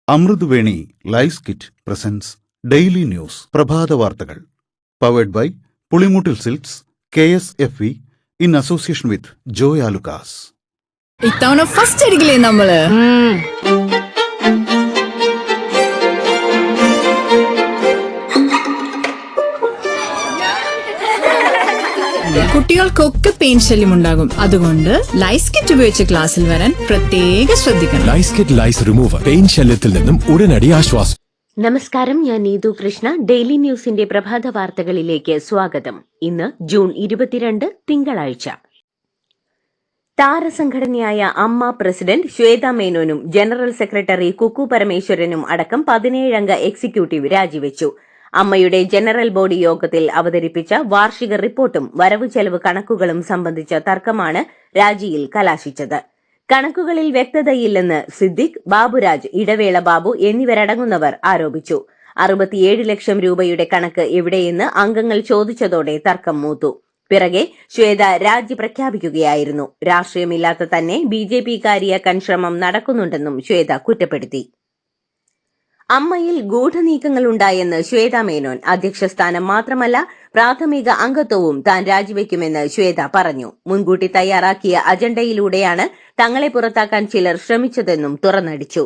Amruthaveni life kit presents daily news പ്രഭാത വാർത്തകൾ powered by Pulimoottil silks KSFE in association with Joy Alukkas. ഇത്തവണ first അടിക്കില്ലേ നമ്മള്? കുട്ടികൾക്കൊക്കെ പെയിൻ ശല്യം ഉണ്ടാകും. അതുകൊണ്ട് ലൈസ് കിറ്റ് ഉപയോഗിച്ച് ക്ലാസ്സിൽ വരാൻ പ്രത്യേകം ശ്രദ്ധിക്കണം. ലൈസ് കിറ്റ് ലൈസ് റിമൂവർ പെയിൻ ശല്യത്തിൽ നിന്നും ഉടനടി ആശ്വാസം. നമസ്കാരം, ഞാൻ നീതു കൃഷ്ണ. ഡെയിലി ന്യൂസിന്റെ പ്രഭാത വാർത്തകളിലേക്ക് സ്വാഗതം. ഇന്ന് ജൂൺ 22 തിങ്കളാഴ്ച. താരസംഘടനയായ അമ്മ പ്രസിഡന്റ് ശ്വേത മേനോനും ജനറൽ സെക്രട്ടറി കുക്കു പരമേശ്വരനും അടക്കം 17 അംഗ എക്സിക്യൂട്ടീവ് രാജിവെച്ചു. അമ്മയുടെ ജനറൽ ബോഡി യോഗത്തിൽ അവതരിപ്പിച്ച വാർഷിക റിപ്പോർട്ടും വരവ് ചെലവ് കണക്കുകളും സംബന്ധിച്ച തർക്കമാണ് രാജിയിൽ കലാശിച്ചത്. കണക്കുകളിൽ വ്യക്തതയില്ലെന്ന് സിദ്ദിഖ്, ബാബുരാജ്, ഇടവേള ബാബു എന്നിവരടങ്ങുന്നവർ ആരോപിച്ചു. 67 ലക്ഷം രൂപയുടെ കണക്ക് എവിടെയെന്ന് അംഗങ്ങൾ ചോദിച്ചതോടെ തർക്കം മൂത്തു. പിറകെ ശ്വേത രാജി പ്രഖ്യാപിക്കുകയായിരുന്നു. രാഷ്ട്രീയമില്ലാത്ത തന്നെ BJP-കാരിയാക്കാൻ ശ്രമം നടക്കുന്നുണ്ടെന്നും ശ്വേത കുറ്റപ്പെടുത്തി. അമ്മയിൽ ഗൂഢനീക്കങ്ങളുണ്ടായെന്ന് ശ്വേത മേനോൻ. അധ്യക്ഷ സ്ഥാനം മാത്രമല്ല, പ്രാഥമിക അംഗത്വവും താൻ രാജിവെക്കുമെന്ന് ശ്വേത പറഞ്ഞു. മുൻകൂട്ടി തയ്യാറാക്കിയ അജണ്ടയിലൂടെയാണ് തങ്ങളെ പുറത്താക്കാൻ ചിലർ ശ്രമിച്ചതെന്നും തുറന്നടിച്ചു.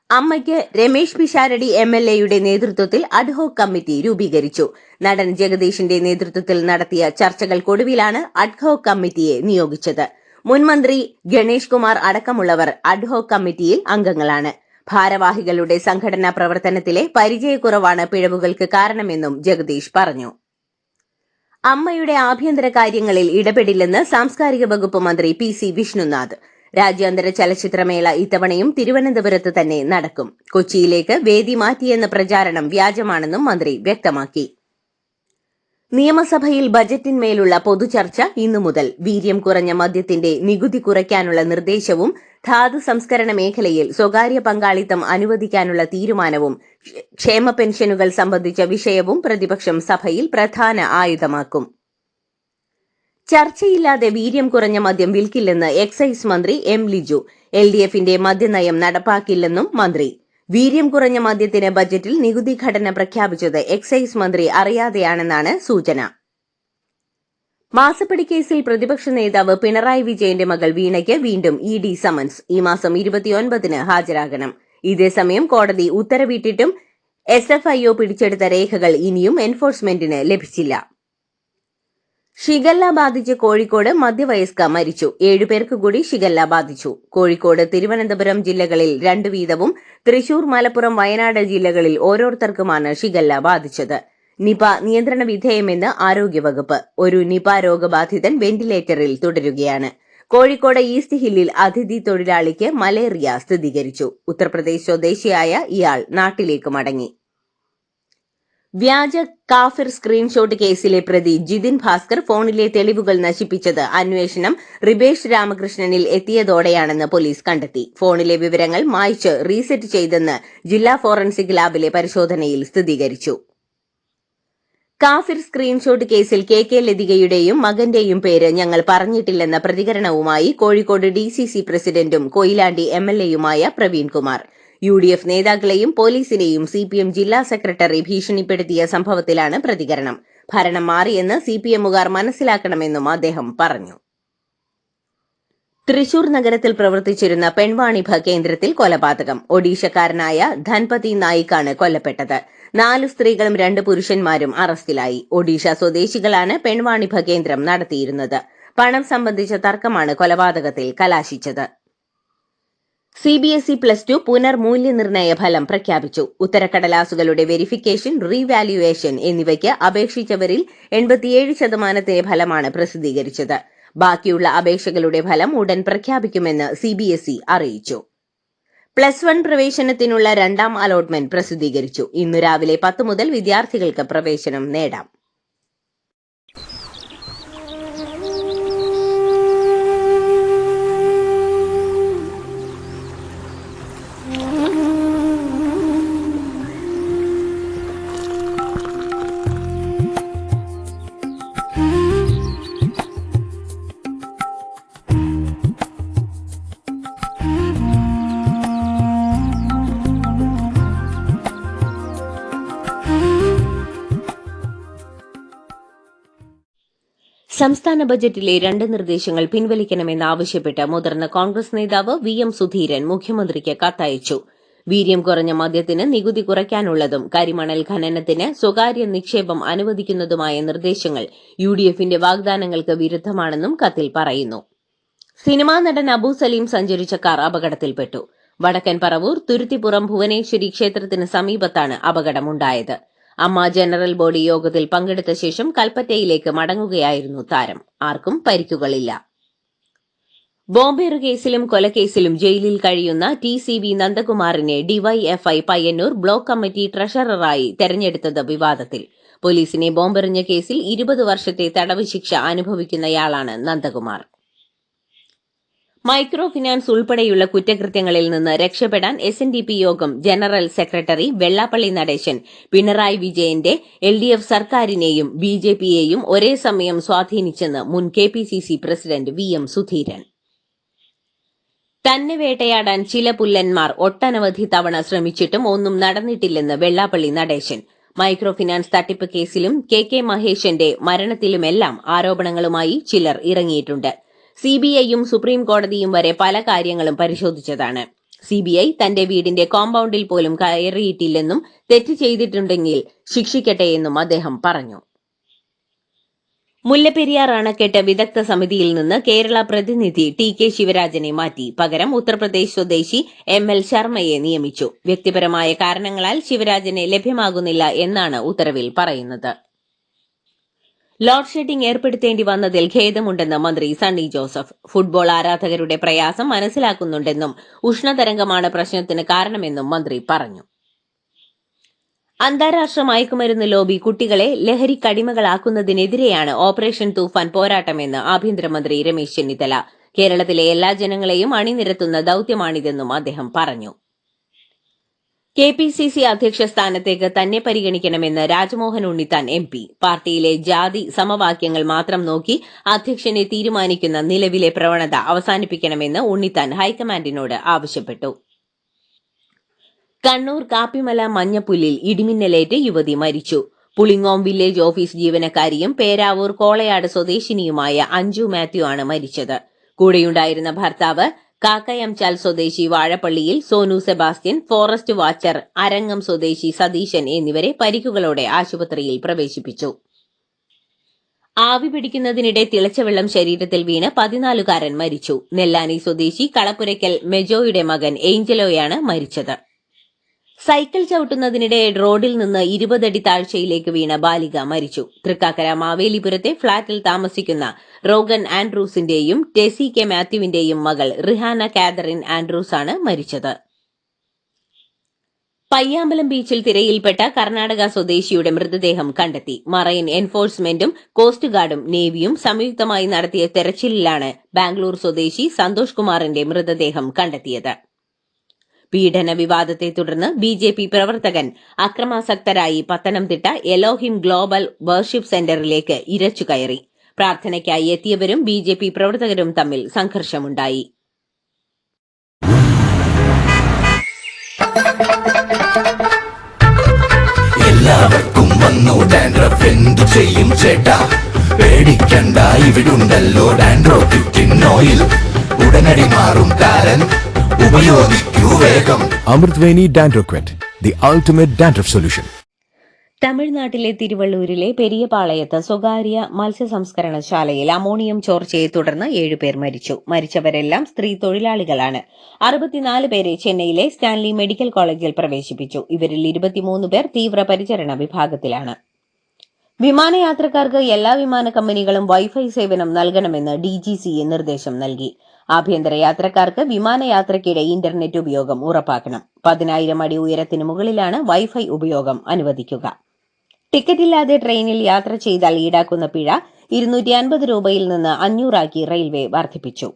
അമ്മയ്ക്ക് രമേശ് പിഷാരടി MLA-യുടെ നേതൃത്വത്തിൽ അഡ്ഹോക് കമ്മിറ്റി രൂപീകരിച്ചു. നടൻ ജഗദീഷിന്റെ നേതൃത്വത്തിൽ നടത്തിയ ചർച്ചകൾക്കൊടുവിലാണ് അഡ്ഹോക് കമ്മിറ്റിയെ നിയോഗിച്ചത്. മുൻമന്ത്രി ഗണേഷ് കുമാർ അടക്കമുള്ളവർ അഡ്ഹോക് കമ്മിറ്റിയിൽ അംഗങ്ങളാണ്. ഭാരവാഹികളുടെ സംഘടനാ പ്രവർത്തനത്തിലെ പരിചയക്കുറവാണ് പിഴവുകൾക്ക് കാരണമെന്നും ജഗദീഷ് പറഞ്ഞു. അമ്മയുടെ ആഭ്യന്തര കാര്യങ്ങളിൽ ഇടപെടില്ലെന്ന് സാംസ്കാരിക വകുപ്പ് മന്ത്രി PC വിഷ്ണുനാഥ്. രാജ്യാന്തര ചലച്ചിത്രമേള ഇത്തവണയും തിരുവനന്തപുരത്ത് തന്നെ നടക്കും. കൊച്ചിയിലേക്ക് വേദി മാറ്റിയെന്ന പ്രചാരണം വ്യാജമാണെന്നും മന്ത്രി വ്യക്തമാക്കി. നിയമസഭയിൽ ബജറ്റിന്മേലുള്ള പൊതുചർച്ച ഇന്നു മുതൽ. വീര്യം കുറഞ്ഞ മദ്യത്തിന്റെ നികുതി കുറയ്ക്കാനുള്ള നിർദ്ദേശവും ധാതു സംസ്കരണ മേഖലയിൽ സ്വകാര്യ പങ്കാളിത്തം അനുവദിക്കാനുള്ള തീരുമാനവും ക്ഷേമ പെൻഷനുകൾ സംബന്ധിച്ച വിഷയവും പ്രതിപക്ഷം സഭയിൽ പ്രധാന ആയുധമാക്കും. ചർച്ചയില്ലാതെ വീര്യം കുറഞ്ഞ മദ്യം വിൽക്കില്ലെന്ന് എക്സൈസ് മന്ത്രി M. ലിജു. LDF-ന്റെ മദ്യനയം നടപ്പാക്കില്ലെന്നും മന്ത്രി. വീര്യം കുറഞ്ഞ മദ്യത്തിന് ബജറ്റിൽ നികുതി ഘടന പ്രഖ്യാപിച്ചത് എക്സൈസ് മന്ത്രി അറിയാതെയാണെന്നാണ് സൂചന. മാസപ്പടി കേസിൽ പ്രതിപക്ഷ നേതാവ് പിണറായി വിജയന്റെ മകൾ വീണയ്ക്ക് വീണ്ടും ED സമൻസ്. ഈ മാസം 29-ന് ഹാജരാകണം. ഇതേസമയം കോടതി ഉത്തരവിട്ടിട്ടും SFIO പിടിച്ചെടുത്ത രേഖകൾ ഇനിയും എൻഫോഴ്സ്മെന്റിന് ലഭിച്ചില്ല. ഷിഗല്ല ബാധിച്ച് കോഴിക്കോട് മധ്യവയസ്ക മരിച്ചു. 7 പേർക്ക് കൂടി ഷിഗല്ല ബാധിച്ചു. കോഴിക്കോട്, തിരുവനന്തപുരം ജില്ലകളിൽ 2 വീതവും തൃശൂർ, മലപ്പുറം, വയനാട് ജില്ലകളിൽ ഓരോരുത്തർക്കുമാണ് ഷിഗല്ല ബാധിച്ചത്. നിപ നിയന്ത്രണ വിധേയമെന്ന് ആരോഗ്യവകുപ്പ്. ഒരു നിപ രോഗബാധിതൻ വെന്റിലേറ്ററിൽ തുടരുകയാണ്. കോഴിക്കോട് ഈസ്റ്റ് ഹില്ലിൽ അതിഥി തൊഴിലാളിക്ക് മലേറിയ സ്ഥിരീകരിച്ചു. ഉത്തർപ്രദേശ് സ്വദേശിയായ ഇയാൾ നാട്ടിലേക്ക് മടങ്ങി. വ്യാജ കാഫിർ സ്ക്രീൻഷോട്ട് കേസിലെ പ്രതി ജിതിൻ ഭാസ്കർ ഫോണിലെ തെളിവുകൾ നശിപ്പിച്ചത് അന്വേഷണം റിബേഷ് രാമകൃഷ്ണനിൽ എത്തിയതോടെയാണെന്ന് പോലീസ് കണ്ടെത്തി. ഫോണിലെ വിവരങ്ങൾ മായ്ച്ച് റീസെറ്റ് ചെയ്തെന്ന് ജില്ലാ ഫോറൻസിക് ലാബിലെ പരിശോധനയിൽ സ്ഥിരീകരിച്ചു. കാഫിർ സ്ക്രീൻഷോട്ട് കേസിൽ KK ലതികയുടെയും മകന്റെയും പേര് ഞങ്ങൾ പറഞ്ഞിട്ടില്ലെന്ന പ്രതികരണവുമായി കോഴിക്കോട് DCC പ്രസിഡന്റും കൊയിലാണ്ടി MLA-യുമായ പ്രവീൺ കുമാർ. UDF നേതാക്കളെയും പോലീസിനെയും CPM ജില്ലാ സെക്രട്ടറി ഭീഷണിപ്പെടുത്തിയ സംഭവത്തിലാണ് പ്രതികരണം. ഭരണം മാറിയെന്ന് CPM-കാർ മനസ്സിലാക്കണമെന്നും അദ്ദേഹം പറഞ്ഞു. തൃശൂർ നഗരത്തിൽ പ്രവർത്തിച്ചിരുന്ന പെൺവാണിഭ കേന്ദ്രത്തിൽ കൊലപാതകം. ഒഡീഷക്കാരനായ ധൻപതി നായിക്കാണ് കൊല്ലപ്പെട്ടത്. 4 സ്ത്രീകളും 2 പുരുഷന്മാരും അറസ്റ്റിലായി. ഒഡീഷ സ്വദേശികളാണ് പെൺവാണിഭ കേന്ദ്രം നടത്തിയിരുന്നത്. പണം സംബന്ധിച്ച തർക്കമാണ് കൊലപാതകത്തിൽ കലാശിച്ചത്. CBSE +2 പുനർമൂല്യനിർണയ ഫലം പ്രഖ്യാപിച്ചു. ഉത്തരക്കടലാസുകളുടെ വെരിഫിക്കേഷൻ, റീവാല്യുവേഷൻ എന്നിവയ്ക്ക് അപേക്ഷിച്ചവരിൽ 87% ഫലമാണ് പ്രസിദ്ധീകരിച്ചത്. ബാക്കിയുള്ള അപേക്ഷകളുടെ ഫലം ഉടൻ പ്രഖ്യാപിക്കുമെന്ന് CBSE അറിയിച്ചു. +1 പ്രവേശനത്തിനുള്ള 2ാം അലോട്ട്മെന്റ് പ്രസിദ്ധീകരിച്ചു. ഇന്നു രാവിലെ 10 മുതൽ വിദ്യാർത്ഥികൾക്ക് പ്രവേശനം നേടാം. സംസ്ഥാന ബജറ്റിലെ 2 നിർദ്ദേശങ്ങൾ പിൻവലിക്കണമെന്നാവശ്യപ്പെട്ട് മുതിർന്ന കോൺഗ്രസ് നേതാവ് VM സുധീരൻ മുഖ്യമന്ത്രിക്ക് കത്തയച്ചു. വീര്യം കുറഞ്ഞ മദ്യത്തിന് നികുതി കുറയ്ക്കാനുള്ളതും കരിമണൽ ഖനനത്തിന് സ്വകാര്യ നിക്ഷേപം അനുവദിക്കുന്നതുമായ നിർദ്ദേശങ്ങൾ UDFന്റെ വാഗ്ദാനങ്ങൾക്ക് വിരുദ്ധമാണെന്നും കത്തിൽ പറയുന്നു. സിനിമാ നടൻ അബു സലീം സഞ്ചരിച്ച കാർ അപകടത്തിൽപ്പെട്ടു. വടക്കൻ പറവൂർ തുരുത്തിപ്പുറം ഭുവനേശ്വരി ക്ഷേത്രത്തിന് സമീപത്താണ് അപകടമുണ്ടായത്. അമ്മ ജനറൽ ബോഡി യോഗത്തിൽ പങ്കെടുത്ത ശേഷം കൽപ്പറ്റയിലേക്ക് മടങ്ങുകയായിരുന്നു താരം. ആർക്കും പരിക്കുകളില്ല. ബോംബേറ് കേസിലും കൊലക്കേസിലും ജയിലിൽ കഴിയുന്ന TCV നന്ദകുമാറിനെ DYFI പയ്യന്നൂർ ബ്ലോക്ക് കമ്മിറ്റി ട്രഷററായി തെരഞ്ഞെടുത്തത് വിവാദത്തിൽ. പോലീസിനെ ബോംബെറിഞ്ഞ കേസിൽ 20 വർഷത്തെ തടവ് ശിക്ഷ അനുഭവിക്കുന്നയാളാണ് നന്ദകുമാർ. മൈക്രോ ഫിനാൻസ് ഉൾപ്പെടെയുള്ള കുറ്റകൃത്യങ്ങളിൽ നിന്ന് രക്ഷപ്പെടാൻ SNDP യോഗം ജനറൽ സെക്രട്ടറി വെള്ളാപ്പള്ളി നടേശൻ പിണറായി വിജയന്റെ LDF സർക്കാരിനെയും BJPയെയും ഒരേ സമയം സ്വാധീനിച്ചെന്ന് മുൻ KPCC പ്രസിഡന്റ് VM സുധീരൻ. തന്നെ വേട്ടയാടാൻ ചില പുല്ലന്മാർ ഒട്ടനവധി തവണ ശ്രമിച്ചിട്ടും ഒന്നും നടന്നിട്ടില്ലെന്ന് വെള്ളാപ്പള്ളി നടേശൻ. മൈക്രോ ഫിനാൻസ് തട്ടിപ്പ് കേസിലും KK മഹേശന്റെ മരണത്തിലുമെല്ലാം ആരോപണങ്ങളുമായി ചിലർ ഇറങ്ങിയിട്ടുണ്ട്. CBIയും സുപ്രീം കോടതിയും വരെ പല കാര്യങ്ങളും പരിശോധിച്ചതാണ്. CBI തന്റെ വീടിന്റെ കോമ്പൌണ്ടിൽ പോലും കയറിയിട്ടില്ലെന്നും തെറ്റ് ചെയ്തിട്ടുണ്ടെങ്കിൽ ശിക്ഷിക്കട്ടെയെന്നും അദ്ദേഹം പറഞ്ഞു. മുല്ലപ്പെരിയാർ അണക്കെട്ട് വിദഗ്ധ സമിതിയിൽ നിന്ന് കേരള പ്രതിനിധി TK ശിവരാജനെ മാറ്റി. പകരം ഉത്തർപ്രദേശ് സ്വദേശി ML ശർമ്മയെ നിയമിച്ചു. വ്യക്തിപരമായ കാരണങ്ങളാൽ ശിവരാജനെ ലഭ്യമാകുന്നില്ല എന്നാണ് ഉത്തരവിൽ പറയുന്നത്. ലോഡ് ഷെഡിംഗ് ഏർപ്പെടുത്തേണ്ടി വന്നതിൽ ഖേദമുണ്ടെന്ന് മന്ത്രി സണ്ണി ജോസഫ്. ഫുട്ബോൾ ആരാധകരുടെ പ്രയാസം മനസ്സിലാക്കുന്നുണ്ടെന്നും ഉഷ്ണതരംഗമാണ് പ്രശ്നത്തിന് കാരണമെന്നും മന്ത്രി പറഞ്ഞു. അന്താരാഷ്ട്ര മയക്കുമരുന്ന് ലോബി കുട്ടികളെ ലഹരിക്കടിമകളാക്കുന്നതിനെതിരെയാണ് ഓപ്പറേഷൻ തൂഫാൻ പോരാട്ടമെന്ന് ആഭ്യന്തരമന്ത്രി രമേശ് ചെന്നിത്തല. കേരളത്തിലെ എല്ലാ ജനങ്ങളെയും അണിനിരത്തുന്ന ദൌത്യമാണിതെന്നും അദ്ദേഹം പറഞ്ഞു. KPCC അധ്യക്ഷ സ്ഥാനത്തേക്ക് തന്നെ പരിഗണിക്കണമെന്ന് രാജ്മോഹൻ ഉണ്ണിത്താൻ MP. പാർട്ടിയിലെ ജാതി സമവാക്യങ്ങൾ മാത്രം നോക്കി അധ്യക്ഷനെ തീരുമാനിക്കുന്ന നിലവിലെ പ്രവണത അവസാനിപ്പിക്കണമെന്ന് ഉണ്ണിത്താൻ ഹൈക്കമാൻഡിനോട് ആവശ്യപ്പെട്ടു. കണ്ണൂർ കാപ്പിമല മഞ്ഞപ്പുല്ലിൽ ഇടിമിന്നലേറ്റ് യുവതി മരിച്ചു. പുളിങ്ങോം വില്ലേജ് ഓഫീസ് ജീവനക്കാരിയും പേരാവൂർ കോളയാട് സ്വദേശിനിയുമായ അഞ്ജു മാത്യു ആണ് മരിച്ചത്. കൂടെയുണ്ടായിരുന്ന ഭർത്താവ് കാക്കയംചാൽ സ്വദേശി വാഴപ്പള്ളിയിൽ സോനു സെബാസ്റ്റ്യൻ, ഫോറസ്റ്റ് വാച്ചർ അരങ്ങം സ്വദേശി സതീശൻ എന്നിവരെ പരിക്കുകളോടെ ആശുപത്രിയിൽ പ്രവേശിപ്പിച്ചു. ആവി പിടിക്കുന്നതിനിടെ തിളച്ച വെള്ളം ശരീരത്തിൽ വീണ് 14കാരൻ മരിച്ചു. നെല്ലാനി സ്വദേശി കളപ്പുരയ്ക്കൽ മെജോയുടെ മകൻ ഏഞ്ചലോയാണ് മരിച്ചത്. സൈക്കിൾ ചവിട്ടുന്നതിനിടെ റോഡിൽ നിന്ന് 20 അടി താഴ്ചയിലേക്ക് വീണ ബാലിക മരിച്ചു. തൃക്കാക്കര മാവേലിപുരത്തെ ഫ്ളാറ്റിൽ താമസിക്കുന്ന റോഗൻ ആൻഡ്രൂസിന്റെയും ടെസി കെ മാത്യുവിന്റെയും മകൾ റിഹാന കാതറിൻ ആൻഡ്രൂസ് ആണ് മരിച്ചത്. പയ്യാമ്പലം ബീച്ചിൽ തിരയിൽപ്പെട്ട കർണാടക സ്വദേശിയുടെ മൃതദേഹം കണ്ടെത്തി. മറൈൻ എൻഫോഴ്സ്മെന്റും കോസ്റ്റ് ഗാർഡും നേവിയും സംയുക്തമായി നടത്തിയ തെരച്ചിലിലാണ് ബാംഗ്ലൂർ സ്വദേശി സന്തോഷ് കുമാറിന്റെ മൃതദേഹം കണ്ടെത്തിയത്. പീഡന വിവാദത്തെ തുടർന്ന് BJP പ്രവർത്തകൻ അക്രമാസക്തരായി പത്തനംതിട്ട എലോഹിം ഗ്ലോബൽ വർഷിപ്പ് സെന്ററിലേക്ക് ഇരച്ചുകയറി. പ്രാർത്ഥനയ്ക്കായി എത്തിയവരും BJP പ്രവർത്തകരും തമ്മിൽ സംഘർഷമുണ്ടായി. എല്ലാവർക്കും വന്നു ഡാൻഡ്രഫ്, എന്തു ചെയ്യും ചേട്ടാ? പേടിക്കണ്ട, ഇവിടുണ്ടല്ലോ ഡാൻഡ്രോഫിറ്റിൻ ഓയിൽ. ഉടനടി മാറും താരൻ, ഉപയോഗിക്കൂ വേഗം. അമൃത്വേനി ഡാൻഡ്രോക്വെറ്റ്, ദി അൾട്ടിമേറ്റ് ഡാൻഡ്രഫ് സൊല്യൂഷൻ. തമിഴ്നാട്ടിലെ തിരുവള്ളൂരിലെ പെരിയപാളയത്ത് സ്വകാര്യ മത്സ്യസംസ്കരണശാലയിൽ അമോണിയം ചോർച്ചയെ തുടർന്ന് 7 പേർ മരിച്ചു. മരിച്ചവരെല്ലാം സ്ത്രീ തൊഴിലാളികളാണ്. 64 പേരെ ചെന്നൈയിലെ സ്റ്റാൻലി മെഡിക്കൽ കോളേജിൽ പ്രവേശിപ്പിച്ചു. ഇവരിൽ 23 പേർ തീവ്രപരിചരണ വിഭാഗത്തിലാണ്. വിമാനയാത്രക്കാർക്ക് എല്ലാ വിമാന കമ്പനികളും വൈഫൈ സേവനം നൽകണമെന്ന് DGCA നിർദ്ദേശം നൽകി. ആഭ്യന്തര യാത്രക്കാർക്ക് വിമാനയാത്രയ്ക്കിടെ ഇന്റർനെറ്റ് ഉപയോഗം ഉറപ്പാക്കണം. 10,000 അടി ഉയരത്തിന് മുകളിലാണ് വൈഫൈ ഉപയോഗം അനുവദിക്കുക. ടിക്കറ്റില്ലാതെ ട്രെയിനിൽ യാത്ര ചെയ്താൽ ഈടാക്കുന്ന പിഴ 250 രൂപയിൽ നിന്ന് 500 ആക്കി റെയിൽവേ വർദ്ധിപ്പിച്ചു.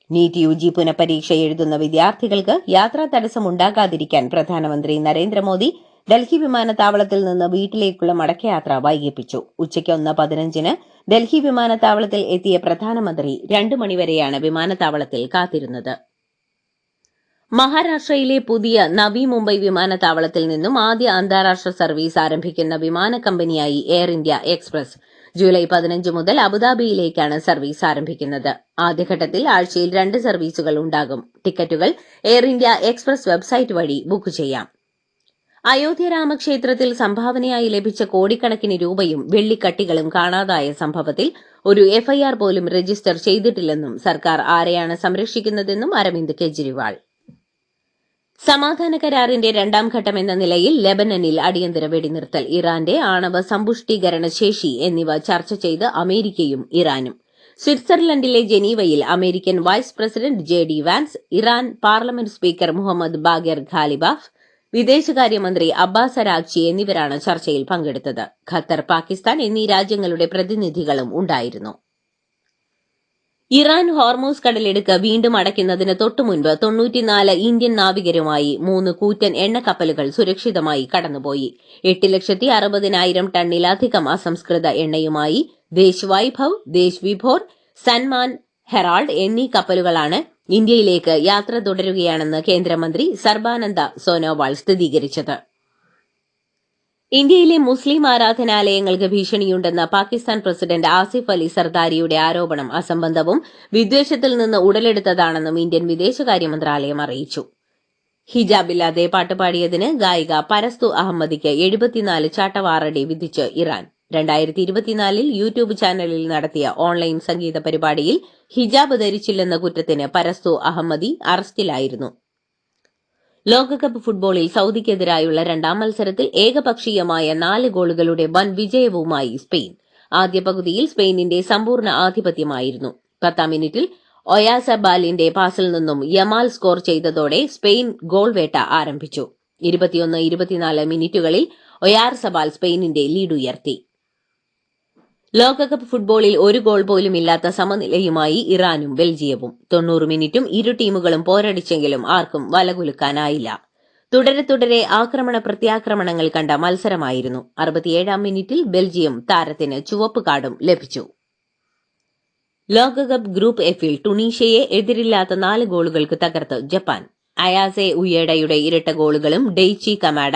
നീറ്റ് UG പുനഃപരീക്ഷ എഴുതുന്ന വിദ്യാർത്ഥികൾക്ക് യാത്രാ തടസ്സമുണ്ടാകാതിരിക്കാൻ പ്രധാനമന്ത്രി നരേന്ദ്രമോദി ഡൽഹി വിമാനത്താവളത്തിൽ നിന്ന് വീട്ടിലേക്കുള്ള മടക്കയാത്ര വൈകിപ്പിച്ചു. ഉച്ചയ്ക്ക് 1:15 ഡൽഹി വിമാനത്താവളത്തിൽ എത്തിയ പ്രധാനമന്ത്രി 2 മണിവരെയാണ് വിമാനത്താവളത്തിൽ കാത്തിരുന്നത്. മഹാരാഷ്ട്രയിലെ പുതിയ നവി മുംബൈ വിമാനത്താവളത്തിൽ നിന്നും ആദ്യ അന്താരാഷ്ട്ര സർവീസ് ആരംഭിക്കുന്ന വിമാന കമ്പനിയായി എയർ ഇന്ത്യ എക്സ്പ്രസ് ജൂലൈ 15 മുതൽ അബുദാബിയിലേക്കാണ് സർവീസ് ആരംഭിക്കുന്നത്. ആദ്യഘട്ടത്തിൽ ആഴ്ചയിൽ 2 സർവീസുകൾ ഉണ്ടാകും. ടിക്കറ്റുകൾ എയർ ഇന്ത്യ എക്സ്പ്രസ് വെബ്സൈറ്റ് വഴി ബുക്ക് ചെയ്യാം. അയോധ്യ രാമക്ഷേത്രത്തിൽ സംഭാവനയായി ലഭിച്ച കോടിക്കണക്കിന് രൂപയും വെള്ളിക്കട്ടികളും കാണാതായ സംഭവത്തിൽ ഒരു എഫ്ഐആർ പോലും രജിസ്റ്റർ ചെയ്തിട്ടില്ലെന്നും സർക്കാർ ആരെയാണ് സംരക്ഷിക്കുന്നതെന്നും അരവിന്ദ് കെജ്രിവാൾ. സമാധാന കരാറിന്റെ 2ാം ഘട്ടമെന്ന നിലയിൽ ലെബനനിൽ അടിയന്തര വെടിനിർത്തൽ, ഇറാന്റെ ആണവ സമ്പുഷ്ടീകരണ ശേഷി എന്നിവ ചർച്ച ചെയ്ത് അമേരിക്കയും ഇറാനും. സ്വിറ്റ്സർലൻഡിലെ ജനീവയിൽ American vice president JD Vance, Iran parliament speaker Mohammad Bagher Ghalibaf, വിദേശകാര്യമന്ത്രി അബ്ബാസ് അരാഗ്ചി എന്നിവരാണ് ചർച്ചയിൽ പങ്കെടുത്തത്. ഖത്തർ, പാകിസ്ഥാൻ എന്നീ രാജ്യങ്ങളുടെ പ്രതിനിധികളും ഉണ്ടായിരുന്നു. ഇറാൻ ഹോർമൂസ് കടലിടുക്ക് വീണ്ടും അടയ്ക്കുന്നതിന് തൊട്ടുമുൻപ് 94 ഇന്ത്യൻ നാവികരുമായി 3 കൂറ്റൻ എണ്ണക്കപ്പലുകൾ സുരക്ഷിതമായി കടന്നുപോയി. 8,60,000 ടണ്ണിലധികം അസംസ്കൃത എണ്ണയുമായി ദേശ് വൈഭവ്, ദേശ് വിഭോർ, സൻമാൻ ഹെറാൾഡ് എന്നീ കപ്പലുകളാണ് ഇന്ത്യയിലേക്ക് യാത്ര തുടരുകയാണെന്ന് കേന്ദ്രമന്ത്രി സർബാനന്ദ സോനോവാൾ സ്ഥിരീകരിച്ചത്. ഇന്ത്യയിലെ മുസ്ലിം ആരാധനാലയങ്ങൾക്ക് ഭീഷണിയുണ്ടെന്ന പാകിസ്ഥാൻ പ്രസിഡന്റ് ആസിഫ് അലി സർദാരിയുടെ ആരോപണം അസംബന്ധവും വിദ്വേഷത്തിൽ നിന്ന് ഉടലെടുത്തതാണെന്നും ഇന്ത്യൻ വിദേശകാര്യ മന്ത്രാലയം അറിയിച്ചു. ഹിജാബില്ലാതെ പാട്ടുപാടിയതിന് ഗായിക പരസ്തു അഹമ്മദിക്ക് 74 ചാട്ടവാറടി വിധിച്ച് ഇറാൻ. 2024 യൂട്യൂബ് ചാനലിൽ നടത്തിയ ഓൺലൈൻ സംഗീത പരിപാടിയിൽ ഹിജാബ് ധരിച്ചില്ലെന്ന കുറ്റത്തിന് പരസ്തു അഹമ്മദി അറസ്റ്റിലായിരുന്നു. ലോകകപ്പ് ഫുട്ബോളിൽ സൌദിക്കെതിരായുള്ള 2ാം മത്സരത്തിൽ ഏകപക്ഷീയമായ 4 ഗോളുകളുടെ വൻ വിജയവുമായി സ്പെയിൻ. ആദ്യ പകുതിയിൽ സ്പെയിനിന്റെ സമ്പൂർണ്ണ ആധിപത്യമായിരുന്നു. 10ാം മിനിറ്റിൽ ഒയാസബാലിന്റെ പാസിൽ നിന്നും യമാൽ സ്കോർ ചെയ്തതോടെ സ്പെയിൻ ഗോൾ വേട്ട ആരംഭിച്ചു. 21-24 മിനിറ്റുകളിൽ ഒയാർസബാൽ സ്പെയിനിന്റെ ലീഡ് ഉയർത്തി. ലോകകപ്പ് ഫുട്ബോളിൽ 1 ഗോൾ പോലും ഇല്ലാത്ത സമനിലയുമായി ഇറാനും ബെൽജിയവും. 90 മിനിറ്റും ഇരു ടീമുകളും പോരടിച്ചെങ്കിലും ആർക്കും വലകുലുക്കാനായില്ല. തുടരെ ആക്രമണ പ്രത്യാക്രമണങ്ങൾ കണ്ട മത്സരമായിരുന്നു. 67ാം മിനിറ്റിൽ ബെൽജിയം താരത്തിന് ചുവപ്പ് കാർഡും ലഭിച്ചു. ലോകകപ്പ് ഗ്രൂപ്പ് എഫിൽ ടുണീഷ്യയെ എതിരില്ലാത്ത 4 ഗോളുകൾക്ക് തകർത്ത് ജപ്പാൻ. അയാസെ ഉയേഡയുടെ ഇരട്ട ഗോളുകളും ഡെയ്ച്ചി കമാഡ,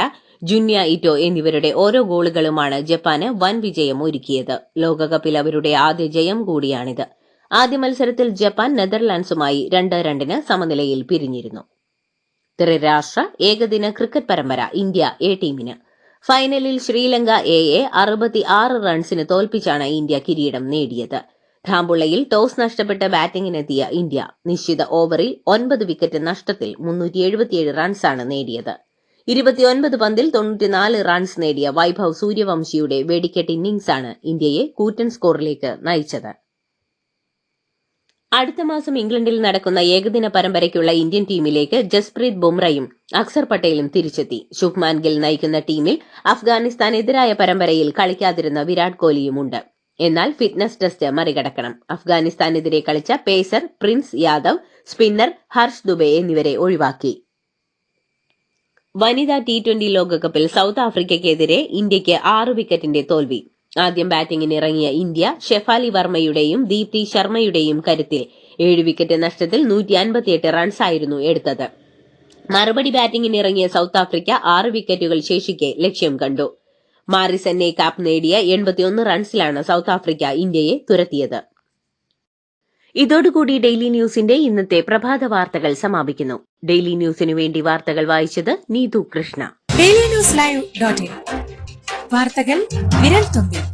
ജുന്യ ഇറ്റോ എന്നിവരുടെ ഓരോ ഗോളുകളുമാണ് ജപ്പാന് വൻ വിജയം ഒരുക്കിയത്. ലോകകപ്പിൽ അവരുടെ ആദ്യ ജയം കൂടിയാണിത്. ആദ്യ മത്സരത്തിൽ ജപ്പാൻ നെതർലാൻഡ്സുമായി 2-2 സമനിലയിൽ പിരിഞ്ഞിരുന്നു. ത്രിരാഷ്ട്ര ഏകദിന ക്രിക്കറ്റ് പരമ്പര ഇന്ത്യ എ ടീമിന്. ഫൈനലിൽ ശ്രീലങ്ക എയെ 66 റൺസിന് തോൽപ്പിച്ചാണ് ഇന്ത്യ കിരീടം നേടിയത്. ധാംബുള്ളയിൽ ടോസ് നഷ്ടപ്പെട്ട് ബാറ്റിംഗിനെത്തിയ ഇന്ത്യ നിശ്ചിത ഓവറിൽ 9 വിക്കറ്റ് നഷ്ടത്തിൽ 377 റൺസാണ് നേടിയത്. 29 പന്തിൽ 94 റൺസ് നേടിയ വൈഭവ് സൂര്യവംശിയുടെ വെടിക്കെട്ട് ഇന്നിംഗ്സാണ് ഇന്ത്യയെ കൂറ്റൻ സ്കോറിലേക്ക് നയിച്ചത്. അടുത്ത മാസം ഇംഗ്ലണ്ടിൽ നടക്കുന്ന ഏകദിന പരമ്പരയ്ക്കുള്ള ഇന്ത്യൻ ടീമിലേക്ക് ജസ്പ്രീത് ബുംറയും അക്സർ പട്ടേലും തിരിച്ചെത്തി. ശുഭ്മാൻ ഗിൽ നയിക്കുന്ന ടീമിൽ അഫ്ഗാനിസ്ഥാനെതിരായ പരമ്പരയിൽ കളിക്കാതിരുന്ന വിരാട് കോഹ്ലിയുമുണ്ട്. എന്നാൽ ഫിറ്റ്നസ് ടെസ്റ്റ് മറികടക്കണം. അഫ്ഗാനിസ്ഥാനെതിരെ കളിച്ച പേസർ പ്രിൻസ് യാദവ്, സ്പിന്നർ ഹർഷ് ദുബെ എന്നിവരെ ഒഴിവാക്കി. വനിതാ T20 ലോകകപ്പിൽ സൌത്ത് ആഫ്രിക്കയ്ക്കെതിരെ ഇന്ത്യയ്ക്ക് 6 വിക്കറ്റിന്റെ തോൽവി. ആദ്യം ബാറ്റിംഗിനിറങ്ങിയ ഇന്ത്യ ഷെഫാലി വർമ്മയുടെയും ദീപ്തി ശർമ്മയുടെയും കരുത്തിൽ 7 വിക്കറ്റ് നഷ്ടത്തിൽ 158 റൺസായിരുന്നു എടുത്തത്. മറുപടി ബാറ്റിംഗിനിറങ്ങിയ സൌത്ത് ആഫ്രിക്ക 6 വിക്കറ്റുകൾ ശേഷിക്കെ ലക്ഷ്യം കണ്ടു. മാറിസന്നെ കാപ്പ് നേടിയ 81 റൺസിലാണ് സൌത്ത് ആഫ്രിക്ക ഇന്ത്യയെ തുരത്തിയത്. ഇതോടുകൂടി ഡെയിലി ന്യൂസിന്റെ ഇന്നത്തെ പ്രഭാത വാർത്തകൾ സമാപിക്കുന്നു. ഡെയിലി ന്യൂസിനു വേണ്ടി വാർത്തകൾ വായിച്ചത് നീതു കൃഷ്ണ. ഡെയിലി ന്യൂസ് ലൈവ്.in വാർത്തകൾ വിരൽ തുമ്പിൽ.